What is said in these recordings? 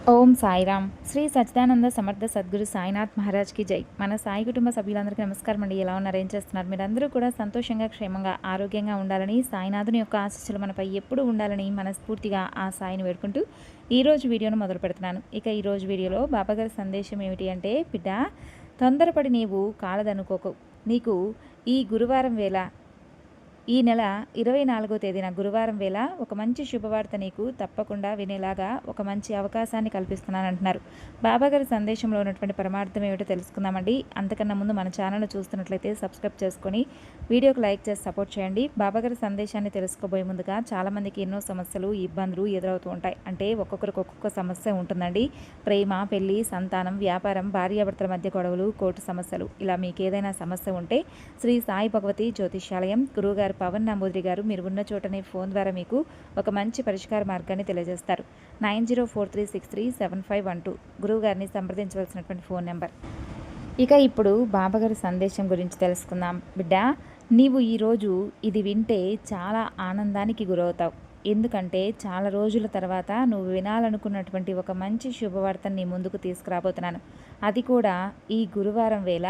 ఓం సాయిరామ్. శ్రీ సచ్చిదానంద సమర్థ సద్గురు సాయినాథ్ మహారాజ్కి జై. మన సాయి కుటుంబ సభ్యులందరికీ నమస్కారం అండి. ఎలా ఉన్నారు, ఏం చేస్తున్నారు? మీరందరూ కూడా సంతోషంగా, క్షేమంగా, ఆరోగ్యంగా ఉండాలని, సాయినాథుని యొక్క ఆశీస్సులు మనపై ఎప్పుడూ ఉండాలని మనస్ఫూర్తిగా ఆ సాయిని వేడుకుంటూ ఈరోజు వీడియోను మొదలు పెడుతున్నాను. ఇక ఈరోజు వీడియోలో బాబాగారి సందేశం ఏమిటి అంటే, బిడ్డ, తొందరపడి నీవు కాలదనుకోకు. నీకు ఈ గురువారం వేళ, ఈ నెల 24వ తేదీన గురువారం వేళ ఒక మంచి శుభవార్త నీకు తప్పకుండా వినేలాగా ఒక మంచి అవకాశాన్ని కల్పిస్తున్నానంటున్నారు. బాబాగారి సందేశంలో ఉన్నటువంటి పరమార్థం ఏమిటో తెలుసుకుందామండి. అంతకన్నా ముందు మన ఛానల్ చూస్తున్నట్లయితే సబ్స్క్రైబ్ చేసుకొని వీడియోకి లైక్ చేసి సపోర్ట్ చేయండి. బాబాగారి సందేశాన్ని తెలుసుకోబోయే ముందుగా చాలామందికి ఎన్నో సమస్యలు, ఇబ్బందులు ఎదురవుతూ ఉంటాయి. అంటే ఒక్కొక్కరికి ఒక్కొక్క సమస్య ఉంటుందండి. ప్రేమ, పెళ్లి, సంతానం, వ్యాపారం, భార్యాభర్తల మధ్య గొడవలు, కోర్టు సమస్యలు, ఇలా మీకు ఏదైనా సమస్య ఉంటే శ్రీ సాయి భగవతి జ్యోతిష్యాలయం గురువుగారు పవన్ నంబూద్రి గారు మీరు ఉన్న చోటనే ఫోన్ ద్వారా మీకు ఒక మంచి పరిష్కార మార్గాన్ని తెలియజేస్తారు. 9043637512 గురువు గారిని సంప్రదించవలసినటువంటి ఫోన్ నెంబర్. ఇక ఇప్పుడు బాబాగారి సందేశం గురించి తెలుసుకుందాం. బిడ్డ, నీవు ఈరోజు ఇది వింటే చాలా ఆనందానికి గురవుతావు. ఎందుకంటే చాలా రోజుల తర్వాత నువ్వు వినాలనుకున్నటువంటి ఒక మంచి శుభవార్తను నీ ముందుకు తీసుకురాబోతున్నాను. అది కూడా ఈ గురువారం వేళ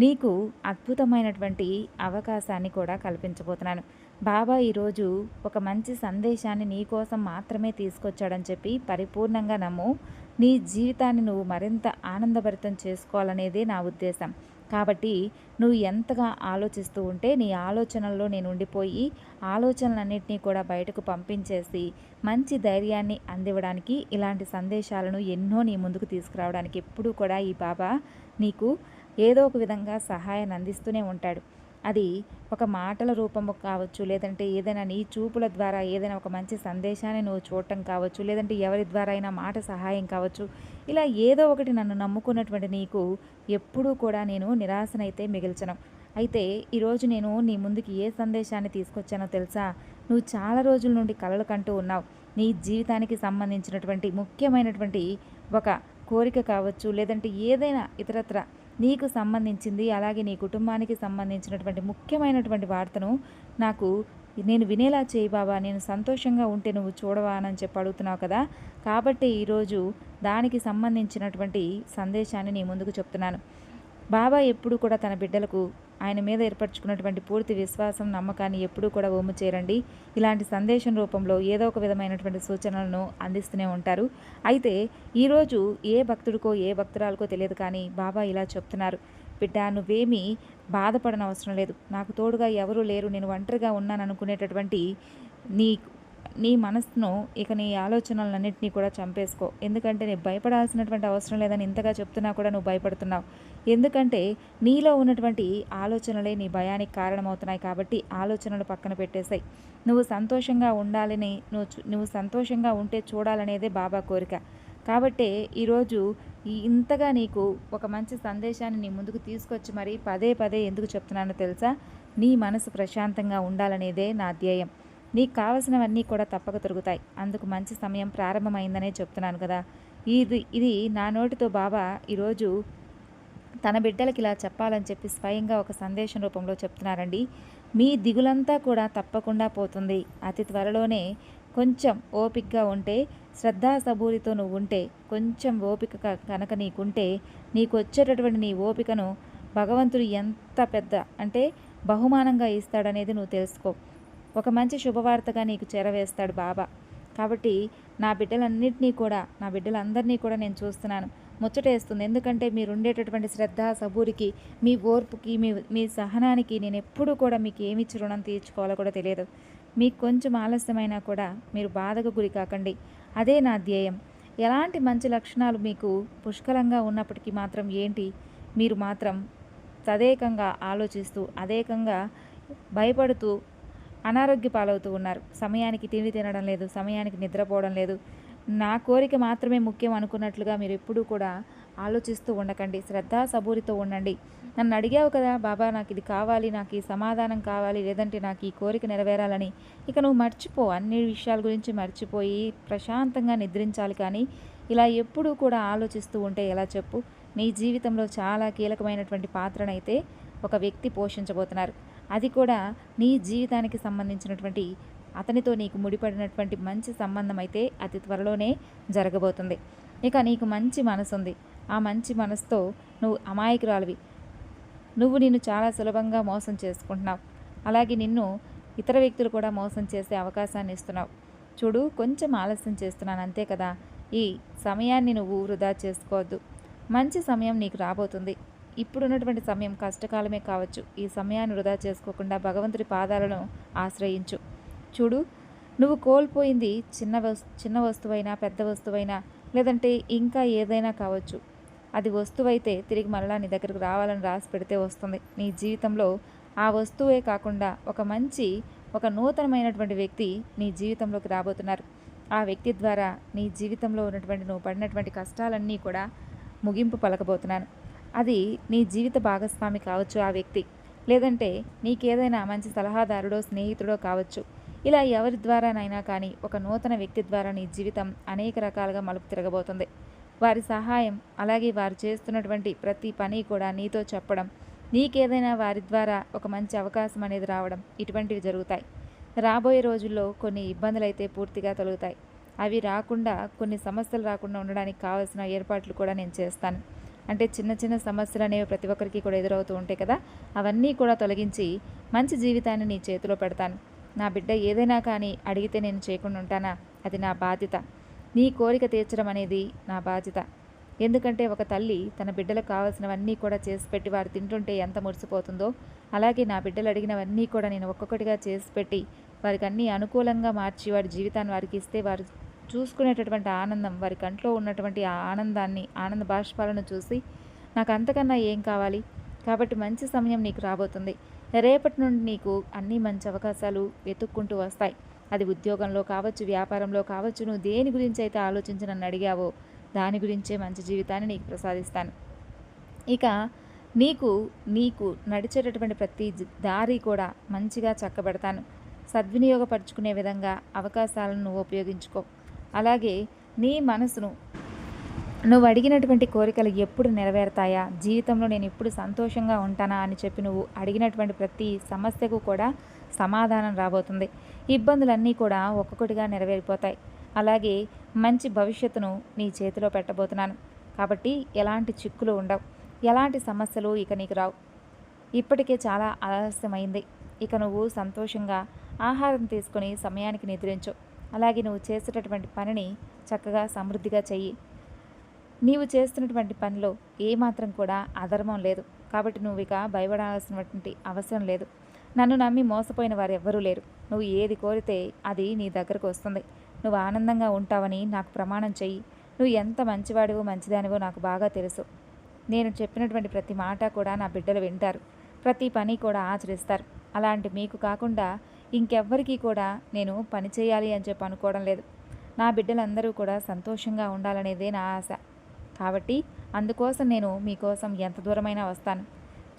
నీకు అద్భుతమైనటువంటి అవకాశాన్ని కూడా కల్పించబోతున్నాను. బాబా ఈరోజు ఒక మంచి సందేశాన్ని నీ కోసం మాత్రమే తీసుకొచ్చాడని చెప్పి పరిపూర్ణంగా నమ్ము. నీ జీవితాన్ని నువ్వు మరింత ఆనందభరితం చేసుకోవాలనేదే నా ఉద్దేశం. కాబట్టి నువ్వు ఎంతగా ఆలోచిస్తూ ఉంటే నీ ఆలోచనల్లో నేను ఉండిపోయి ఆలోచనలన్నింటినీ కూడా బయటకు పంపించేసి మంచి ధైర్యాన్ని అందివ్వడానికి, ఇలాంటి సందేశాలను ఎన్నో నీ ముందుకు తీసుకురావడానికి ఎప్పుడూ కూడా ఈ బాబా నీకు ఏదో ఒక విధంగా సహాయాన్ని అందిస్తూనే ఉంటాడు. అది ఒక మాటల రూపము కావచ్చు, లేదంటే ఏదైనా నీ చూపుల ద్వారా ఏదైనా ఒక మంచి సందేశాన్ని నువ్వు చూడటం కావచ్చు, లేదంటే ఎవరి ద్వారా అయినా మాట సహాయం కావచ్చు. ఇలా ఏదో ఒకటి నన్ను నమ్ముకున్నటువంటి నీకు ఎప్పుడూ కూడా నేను నిరాశనైతే మిగిల్చను. అయితే ఈరోజు నేను నీ ముందుకి ఏ సందేశాన్ని తీసుకొచ్చానో తెలుసా? నువ్వు చాలా రోజుల నుండి కలలు కంటూ ఉన్నావు. నీ జీవితానికి సంబంధించినటువంటి ముఖ్యమైనటువంటి ఒక కోరిక కావచ్చు, లేదంటే ఏదైనా ఇతరత్ర నీకు సంబంధించింది, అలాగే నీ కుటుంబానికి సంబంధించినటువంటి ముఖ్యమైనటువంటి వార్తను నాకు నేను వినేలా చేయి బాబా, నేను సంతోషంగా ఉంటే నువ్వు చూడవా అని చెప్పి అడుగుతున్నావు కదా. కాబట్టి ఈరోజు దానికి సంబంధించినటువంటి సందేశాన్ని నీ ముందుకు చెప్తున్నాను. బాబా ఎప్పుడు కూడా తన బిడ్డలకు ఆయన మీద ఏర్పరచుకున్నటువంటి పూర్తి విశ్వాసం, నమ్మకాన్ని ఎప్పుడూ కూడా ఒమ్ము చేరండి. ఇలాంటి సందేశం రూపంలో ఏదో ఒక విధమైనటువంటి సూచనలను అందిస్తూనే ఉంటారు. అయితే ఈరోజు ఏ భక్తుడికో ఏ భక్తురాలకో తెలియదు, కానీ బాబా ఇలా చెప్తున్నారు. బిడ్డ, నువ్వేమీ బాధపడనవసరం లేదు. నాకు తోడుగా ఎవరూ లేరు, నేను ఒంటరిగా ఉన్నాను అనుకునేటటువంటి నీ నీ మనసును, ఇక నీ ఆలోచనలన్నింటినీ కూడా చంపేసుకో. ఎందుకంటే నేను భయపడాల్సినటువంటి అవసరం లేదని ఇంతగా చెప్తున్నా కూడా నువ్వు భయపడుతున్నావు. ఎందుకంటే నీలో ఉన్నటువంటి ఆలోచనలే నీ భయానికి కారణమవుతున్నాయి. కాబట్టి ఆలోచనలు పక్కన పెట్టేసాయి. నువ్వు సంతోషంగా ఉండాలని, నువ్వు సంతోషంగా ఉంటే చూడాలనేదే బాబా కోరిక. కాబట్టే ఈరోజు ఇంతగా నీకు ఒక మంచి సందేశాన్ని నీ ముందుకు తీసుకొచ్చి మరి పదే పదే ఎందుకు చెప్తున్నానో తెలుసా? నీ మనసు ప్రశాంతంగా ఉండాలనేదే నా ధ్యేయం. నీకు కావలసినవన్నీ కూడా తప్పక దొరుకుతాయి. అందుకు మంచి సమయం ప్రారంభమైందనే చెప్తున్నాను కదా. ఇది నా నోటితో బాబా ఈరోజు తన బిడ్డలకి ఇలా చెప్పాలని చెప్పి స్వయంగా ఒక సందేశం రూపంలో చెప్తున్నారండి. మీ దిగులంతా కూడా తప్పకుండా పోతుంది. అతి త్వరలోనే కొంచెం ఓపికగా ఉంటే, శ్రద్ధాసబూరితో నువ్వు ఉంటే, కొంచెం ఓపిక కనుక నీకుంటే, నీకు వచ్చేటటువంటి నీ ఓపికను భగవంతుడు ఎంత పెద్ద అంటే బహుమానంగా ఇస్తాడనేది నువ్వు తెలుసుకో. ఒక మంచి శుభవార్తగా నీకు చేరవేస్తాడు బాబా. కాబట్టి నా బిడ్డలందరినీ కూడా నేను చూస్తున్నాను, ముచ్చటేస్తుంది. ఎందుకంటే మీరు ఉండేటటువంటి శ్రద్ధ, సబూరికి, మీ ఓర్పుకి, మీ సహనానికి నేను ఎప్పుడూ కూడా మీకు ఏమిచ్చి రుణం తీర్చుకోవాలో కూడా తెలియదు. మీకు కొంచెం ఆలస్యమైనా కూడా మీరు బాధకు గురి కాకండి. అదే నా ధ్యేయం. ఎలాంటి మంచి లక్షణాలు మీకు పుష్కలంగా ఉన్నప్పటికీ మాత్రం ఏంటి, మీరు మాత్రం తదేకంగా ఆలోచిస్తూ, అదేకంగా భయపడుతూ అనారోగ్య పాలవుతూ ఉన్నారు. సమయానికి తిండి తినడం లేదు, సమయానికి నిద్రపోవడం లేదు. నా కోరిక మాత్రమే ముఖ్యం అనుకున్నట్లుగా మీరు ఎప్పుడూ కూడా ఆలోచిస్తూ ఉండకండి. శ్రద్ధా సబూరితో ఉండండి. నన్ను అడిగావు కదా బాబా, నాకు ఇది కావాలి, నాకు ఈ సమాధానం కావాలి, లేదంటే నాకు ఈ కోరిక నెరవేరాలని. ఇక నువ్వు మర్చిపో, అన్ని విషయాల గురించి మర్చిపోయి ప్రశాంతంగా నిద్రించాలి. కానీ ఇలా ఎప్పుడూ కూడా ఆలోచిస్తూ ఉంటే ఎలా చెప్పు? నీ జీవితంలో చాలా కీలకమైనటువంటి పాత్రనైతే ఒక వ్యక్తి పోషించబోతున్నారు. అది కూడా నీ జీవితానికి సంబంధించినటువంటి అతనితో నీకు ముడిపడినటువంటి మంచి సంబంధం అయితే అతి త్వరలోనే జరగబోతుంది. ఇక నీకు మంచి మనసుంది. ఆ మంచి మనసుతో నువ్వు అమాయకురాలివి. నిన్ను చాలా సులభంగా మోసం చేసుకుంటున్నావు. అలాగే నిన్ను ఇతర వ్యక్తులు కూడా మోసం చేసే అవకాశాన్ని ఇస్తున్నావు. చూడు, కొంచెం ఆలస్యం చేస్తున్నాను అంతే కదా. ఈ సమయాన్ని నువ్వు వృధా చేసుకోవద్దు. మంచి సమయం నీకు రాబోతుంది. ఇప్పుడున్నటువంటి సమయం కష్టకాలమే కావచ్చు. ఈ సమయాన్ని వృధా చేసుకోకుండా భగవంతుడి పాదాలను ఆశ్రయించు. చూడు, నువ్వు కోల్పోయింది చిన్న వస్తువైనా, పెద్ద వస్తువైనా, లేదంటే ఇంకా ఏదైనా కావచ్చు. అది వస్తువైతే తిరిగి మరలా నీ దగ్గరకు రావాలని రాసి పెడితే వస్తుంది. నీ జీవితంలో ఆ వస్తువే కాకుండా ఒక నూతనమైనటువంటి వ్యక్తి నీ జీవితంలోకి రాబోతున్నారు. ఆ వ్యక్తి ద్వారా నీ జీవితంలో ఉన్నటువంటి నువ్వు పడినటువంటి కష్టాలన్నీ కూడా ముగింపు పలకబోతున్నాను. అది నీ జీవిత భాగస్వామి కావచ్చు ఆ వ్యక్తి, లేదంటే నీకేదైనా మంచి సలహాదారుడో, స్నేహితుడో కావచ్చు. ఇలా ఎవరి ద్వారానైనా కానీ ఒక నూతన వ్యక్తి ద్వారా నీ జీవితం అనేక రకాలుగా మలుపు తిరగబోతుంది. వారి సహాయం, అలాగే వారు చేస్తున్నటువంటి ప్రతి పని కూడా నీతో చెప్పడం, నీకేదైనా వారి ద్వారా ఒక మంచి అవకాశం అనేది రావడం, ఇటువంటివి జరుగుతాయి. రాబోయే రోజుల్లో కొన్ని ఇబ్బందులైతే పూర్తిగా తొలగుతాయి. అవి రాకుండా, కొన్ని సమస్యలు రాకుండా ఉండడానికి కావాల్సిన ఏర్పాట్లు కూడా నేను చేస్తాను. అంటే చిన్న చిన్న సమస్యలు అనేవి ప్రతి ఒక్కరికి కూడా ఎదురవుతూ ఉంటాయి కదా. అవన్నీ కూడా తొలగించి మంచి జీవితాన్ని నీ చేతిలో పెడతాను. నా బిడ్డ ఏదైనా కానీ అడిగితే నేను చేయకుండా ఉంటానా? అది నా బాధ్యత. నీ కోరిక తీర్చడం అనేది నా బాధ్యత. ఎందుకంటే ఒక తల్లి తన బిడ్డలకు కావాల్సినవన్నీ కూడా చేసి పెట్టి వారు తింటుంటే ఎంత మురిసిపోతుందో, అలాగే నా బిడ్డలు అడిగినవన్నీ కూడా నేను ఒక్కొక్కటిగా చేసి పెట్టి వారికి అన్నీ అనుకూలంగా మార్చి వారి జీవితాన్ని వారికి ఇస్తే వారు చూసుకునేటటువంటి ఆనందం, వారి కంట్లో ఉన్నటువంటి ఆ ఆనందాన్ని, ఆనంద బాష్పాలను చూసి నాకు అంతకన్నా ఏం కావాలి? కాబట్టి మంచి సమయం నీకు రాబోతుంది. రేపటి నుండి నీకు అన్నీ మంచి అవకాశాలు వెతుక్కుంటూ వస్తాయి. అది ఉద్యోగంలో కావచ్చు, వ్యాపారంలో కావచ్చు. నువ్వు దేని గురించి అయితే ఆలోచించి నన్ను అడిగావో దాని గురించే మంచి జీవితాన్ని నీకు ప్రసాదిస్తాను. ఇక నీకు నడిచేటటువంటి ప్రతి దారి కూడా మంచిగా చక్కబెడతాను. సద్వినియోగపరుచుకునే విధంగా అవకాశాలను నువ్వు ఉపయోగించుకో. అలాగే నీ మనసును, నువ్వు అడిగినటువంటి కోరికలు ఎప్పుడు నెరవేరుతాయా, జీవితంలో నేను ఎప్పుడు సంతోషంగా ఉంటానా అని చెప్పి నువ్వు అడిగినటువంటి ప్రతి సమస్యకు కూడా సమాధానం రాబోతుంది. ఇబ్బందులన్నీ కూడా ఒక్కొక్కటిగా నెరవేరిపోతాయి. అలాగే మంచి భవిష్యత్తును నీ చేతిలో పెట్టబోతున్నాను. కాబట్టి ఎలాంటి చిక్కులు ఉండవు, ఎలాంటి సమస్యలు ఇక నీకు రావు. ఇప్పటికే చాలా ఆలస్యమైంది. ఇక నువ్వు సంతోషంగా ఆహారం తీసుకొని సమయానికి నిద్రించు. అలాగే నువ్వు చేసేటటువంటి పనిని చక్కగా సమృద్ధిగా చెయ్యి. నీవు చేస్తున్నటువంటి పనిలో ఏమాత్రం కూడా అధర్మం లేదు. కాబట్టి నువ్వు ఇక భయపడాల్సినటువంటి అవసరం లేదు. నన్ను నమ్మి మోసపోయిన వారు ఎవ్వరూ లేరు. నువ్వు ఏది కోరితే అది నీ దగ్గరకు వస్తుంది. నువ్వు ఆనందంగా ఉంటావని నాకు ప్రమాణం చెయ్యి. నువ్వు ఎంత మంచివాడివో మంచిదానివో నాకు బాగా తెలుసు. నేను చెప్పినటువంటి ప్రతి మాట కూడా నా బిడ్డలు వింటారు. ప్రతి పని కూడా ఆచరిస్తారు. అలాంటి మీకు కాకుండా ఇంకెవ్వరికీ కూడా నేను పని చేయాలి అని చెప్పి అనుకోవడం లేదు. నా బిడ్డలందరూ కూడా సంతోషంగా ఉండాలనేదే నా ఆశ. కాబట్టి అందుకోసం నేను మీకోసం ఎంత దూరమైనా వస్తాను.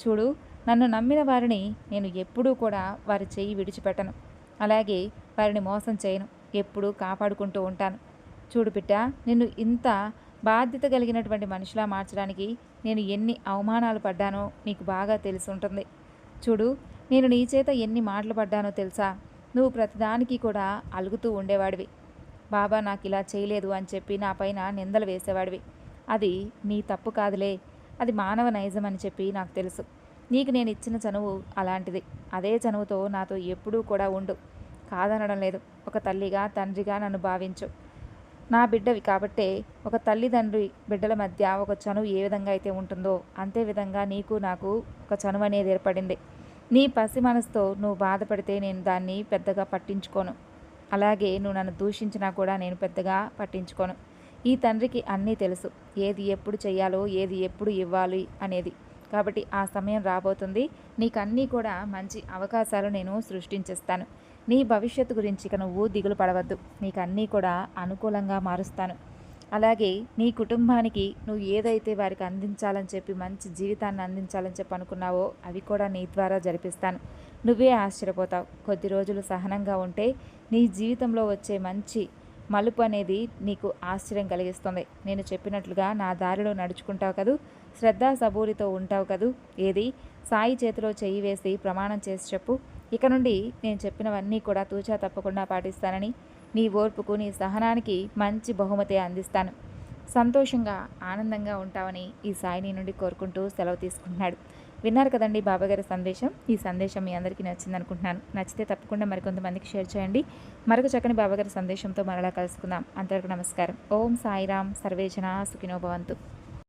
చూడు, నన్ను నమ్మిన వారిని నేను ఎప్పుడూ కూడా వారి చెయ్యి విడిచిపెట్టను. అలాగే వారిని మోసం చేయను. ఎప్పుడూ కాపాడుకుంటూ ఉంటాను. చూడు బిడ్డ, నిన్ను ఇంత బాధ్యత కలిగినటువంటి మనిషిలా మార్చడానికి నేను ఎన్ని అవమానాలు పడ్డానో నీకు బాగా తెలిసి ఉంటుంది. చూడు, నేను నీ చేత ఎన్ని మాటలు పడ్డానో తెలుసా? నువ్వు ప్రతిదానికి కూడా అలుగుతూ ఉండేవాడివి. బాబా నాకు ఇలా చేయలేదు అని చెప్పి నా పైన నిందలు వేసేవాడివి. అది నీ తప్పు కాదులే, అది మానవ నైజం అని చెప్పి నాకు తెలుసు. నీకు నేను ఇచ్చిన చనువు అలాంటిది. అదే చనువుతో నాతో ఎప్పుడూ కూడా ఉండు. కాదనడం లేదు. ఒక తల్లిగా, తండ్రిగా నన్ను భావించు. నా బిడ్డవి కాబట్టే ఒక తల్లిదండ్రి బిడ్డల మధ్య ఒక చనువు ఏ విధంగా అయితే ఉంటుందో అంతే విధంగా నీకు నాకు ఒక చనువు అనేది ఏర్పడింది. నీ పసి మనసుతో నువ్వు బాధపడితే నేను దాన్ని పెద్దగా పట్టించుకోను. అలాగే నువ్వు నన్ను దూషించినా కూడా నేను పెద్దగా పట్టించుకోను. ఈ తండ్రికి అన్నీ తెలుసు, ఏది ఎప్పుడు చెయ్యాలో, ఏది ఎప్పుడు ఇవ్వాలి అనేది. కాబట్టి ఆ సమయం రాబోతుంది. నీకన్నీ కూడా మంచి అవకాశాలు నేను సృష్టించేస్తాను. నీ భవిష్యత్తు గురించి ఇక నువ్వు దిగులు పడవద్దు. నీకు అన్నీ కూడా అనుకూలంగా మారుస్తాను. అలాగే నీ కుటుంబానికి నువ్వు ఏదైతే వారికి అందించాలని చెప్పి, మంచి జీవితాన్ని అందించాలని చెప్పి అనుకున్నావో అవి కూడా నీ ద్వారా జరిపిస్తాను. నువ్వే ఆశ్చర్యపోతావు. కొద్ది రోజులు సహనంగా ఉంటే నీ జీవితంలో వచ్చే మంచి మలుపు అనేది నీకు ఆశ్చర్యం కలిగిస్తుంది. నేను చెప్పినట్లుగా నా దారిలో నడుచుకుంటావు కదూ, శ్రద్ధా సబూరితో ఉంటావు కదూ. ఏది సాయి చేతిలో చెయ్యి వేసి ప్రమాణం చేసి చెప్పు. ఇక నుండి నేను చెప్పినవన్నీ కూడా తూచా తప్పకుండా పాటిస్తానని, నీ ఓర్పుకు, నీ సహనానికి మంచి బహుమతి అందిస్తాను. సంతోషంగా ఆనందంగా ఉంటావని ఈ సాయి నీ నుండి కోరుకుంటూ సెలవు తీసుకుంటున్నాడు. విన్నారు కదండి బాబాగారి సందేశం. ఈ సందేశం మీ అందరికీ నచ్చింది అనుకుంటున్నాను. నచ్చితే తప్పకుండా మరికొంతమందికి షేర్ చేయండి. మరొక చక్కని బాబాగారి సందేశంతో మరలా కలుసుకుందాం. అంతవరకు నమస్కారం. ఓం సాయిరామ్. సర్వేజన సుఖినో భవంతు.